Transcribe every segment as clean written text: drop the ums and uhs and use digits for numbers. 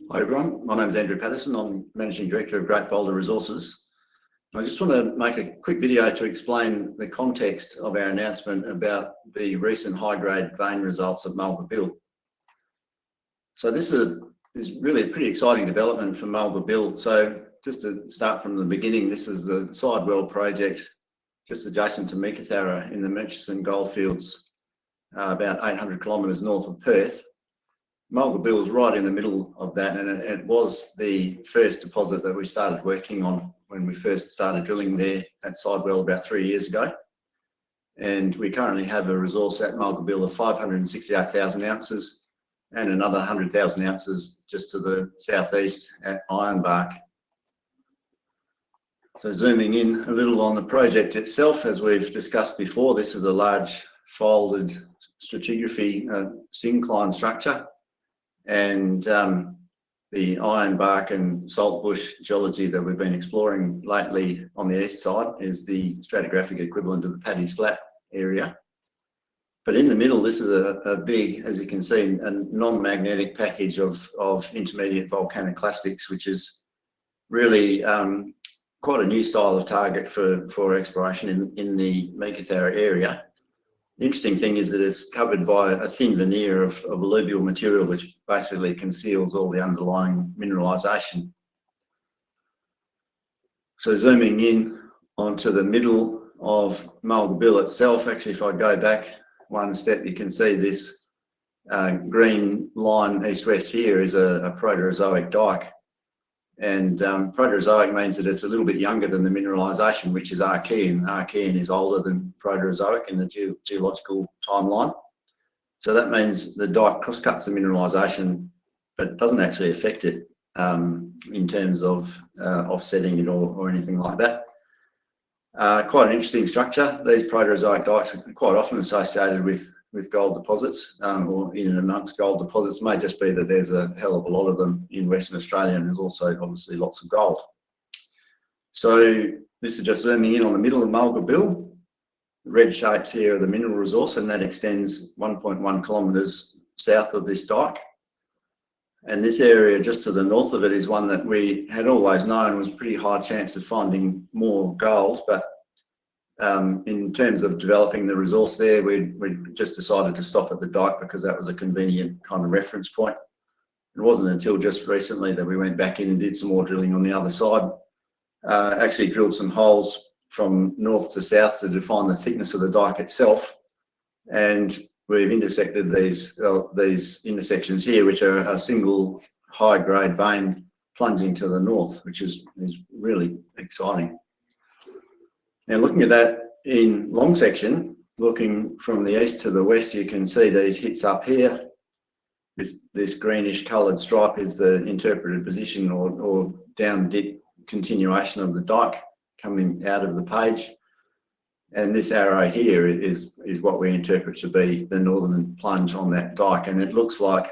Hi everyone, my name is Andrew Paterson. I'm Managing Director of Great Boulder Resources. I just want to make a quick video to explain the context of our announcement about the recent high-grade vein results at Mulga Bill. So this is really a pretty exciting development for Mulga Bill. So just to start from the beginning, this is the sidewell project just adjacent to Meekatharra in the Murchison goldfields, about 800 kilometres north of Perth. Mulga Bill is right in the middle of that, and it was the first deposit that we started working on when we first started drilling there at Sidewell about 3 years ago. And we currently have a resource at Mulga Bill of 568,000 ounces and another 100,000 ounces just to the southeast at Ironbark. So zooming in a little on the project itself, as we've discussed before, this is a large folded stratigraphy syncline structure. And the ironbark and saltbush geology that we've been exploring lately on the east side is the stratigraphic equivalent of the Paddy's Flat area. But in the middle, this is a big, as you can see, a non-magnetic package of intermediate volcanoclastics, which is really quite a new style of target for exploration in the Meekatharra area. The interesting thing is that it's covered by a thin veneer of alluvial material, which basically conceals all the underlying mineralisation. So zooming in onto the middle of Mulga Bill itself, actually if I go back one step, you can see this green line east-west here is a Proterozoic dike. And Proterozoic means that it's a little bit younger than the mineralisation, which is Archean. Archean is older than Proterozoic in the geological timeline. So that means the dike crosscuts the mineralisation, but doesn't actually affect it in terms of offsetting it or anything like that. Quite an interesting structure. These Proterozoic dikes are quite often associated with gold deposits or in and amongst gold deposits. It may just be that there's a hell of a lot of them in Western Australia, and there's also obviously lots of gold. So this is just zooming in on the middle of Mulga Bill. The red shapes here are the mineral resource, and that extends 1.1 kilometres south of this dike. And this area just to the north of it is one that we had always known was a pretty high chance of finding more gold, but in terms of developing the resource there, we just decided to stop at the dike because that was a convenient kind of reference point. It wasn't until just recently that we went back in and did some more drilling on the other side. Actually drilled some holes from north to south to define the thickness of the dike itself. And we've intersected these intersections here, which are a single high-grade vein plunging to the north, which is really exciting. Now looking at that in long section, looking from the east to the west, you can see these hits up here. This greenish coloured stripe is the interpreted position or down dip continuation of the dike coming out of the page. And this arrow here is what we interpret to be the northern plunge on that dike. And it looks like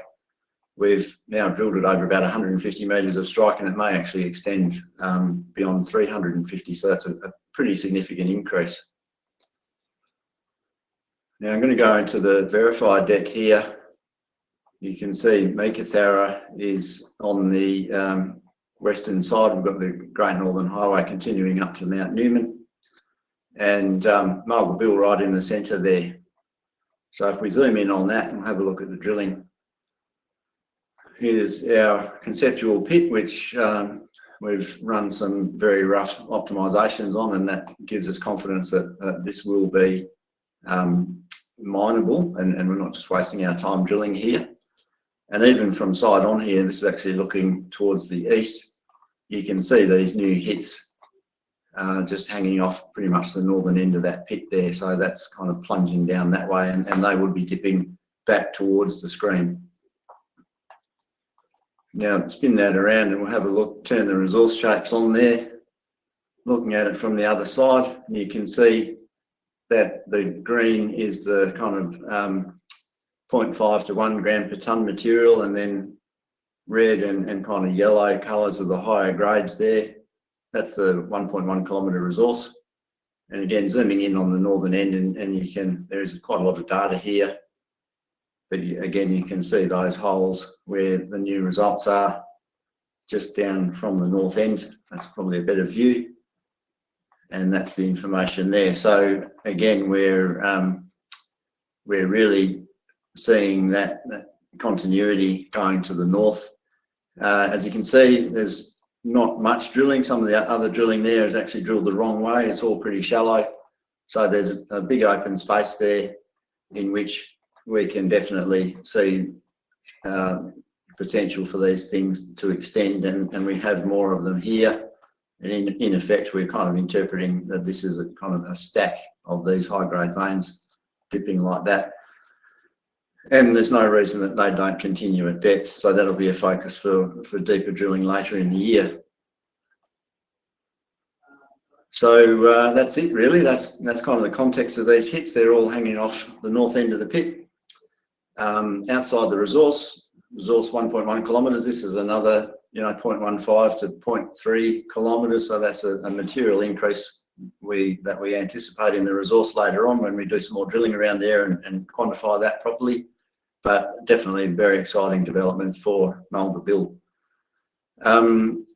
we've now drilled it over about 150 metres of strike, and it may actually extend beyond 350. So that's a pretty significant increase. Now I'm going to go into the verified deck here. You can see Meekatharra is on the western side. We've got the Great Northern Highway continuing up to Mount Newman, and Mulga Bill right in the centre there. So if we zoom in on that and have a look at the drilling, here's our conceptual pit, which we've run some very rough optimizations on, and that gives us confidence that this will be mineable, and we're not just wasting our time drilling here. And even from side on here, this is actually looking towards the east, you can see these new hits just hanging off pretty much the northern end of that pit there. So that's kind of plunging down that way, and they would be dipping back towards the screen. Now spin that around and we'll have a look, turn the resource shapes on there. Looking at it from the other side, you can see that the green is the kind of 0.5 to 1 gram per tonne material, and then red and kind of yellow colours are the higher grades there. That's the 1.1 kilometre resource. And again, zooming in on the northern end, and there is quite a lot of data here. But again, you can see those holes where the new results are. just down from the north end. That's probably a better view. And that's the information there. So again, we're really seeing that continuity going to the north. As you can see, there's not much drilling. Some of the other drilling there is actually drilled the wrong way. It's all pretty shallow. So there's a big open space there in which we can definitely see potential for these things to extend, and we have more of them here. And in effect, we're kind of interpreting that this is a kind of a stack of these high-grade veins dipping like that. And there's no reason that they don't continue at depth. So that'll be a focus for deeper drilling later in the year. So that's it really. That's kind of the context of these hits. They're all hanging off the north end of the pit. Outside the resource 1.1 kilometres. This is another 0.15 to 0.3 kilometres. So that's a material increase that we anticipate in the resource later on when we do some more drilling around there and quantify that properly. But definitely a very exciting development for Mulga Bill.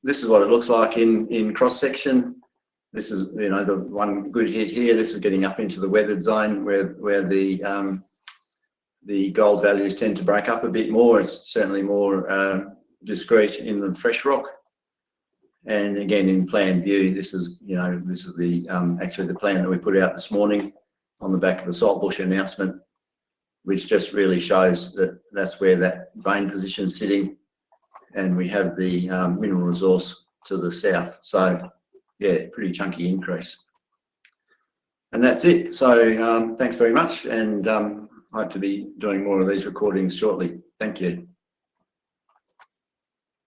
This is what it looks like in cross section. This is the one good hit here. This is getting up into the weathered zone where the gold values tend to break up a bit more. It's certainly more discrete in the fresh rock. And again, in plan view, this is the actually the plan that we put out this morning on the back of the Saltbush announcement, which just really shows that that's where that vein position is sitting, and we have the mineral resource to the south. So yeah, pretty chunky increase. And that's it. So thanks very much, and hope to be doing more of these recordings shortly. Thank you.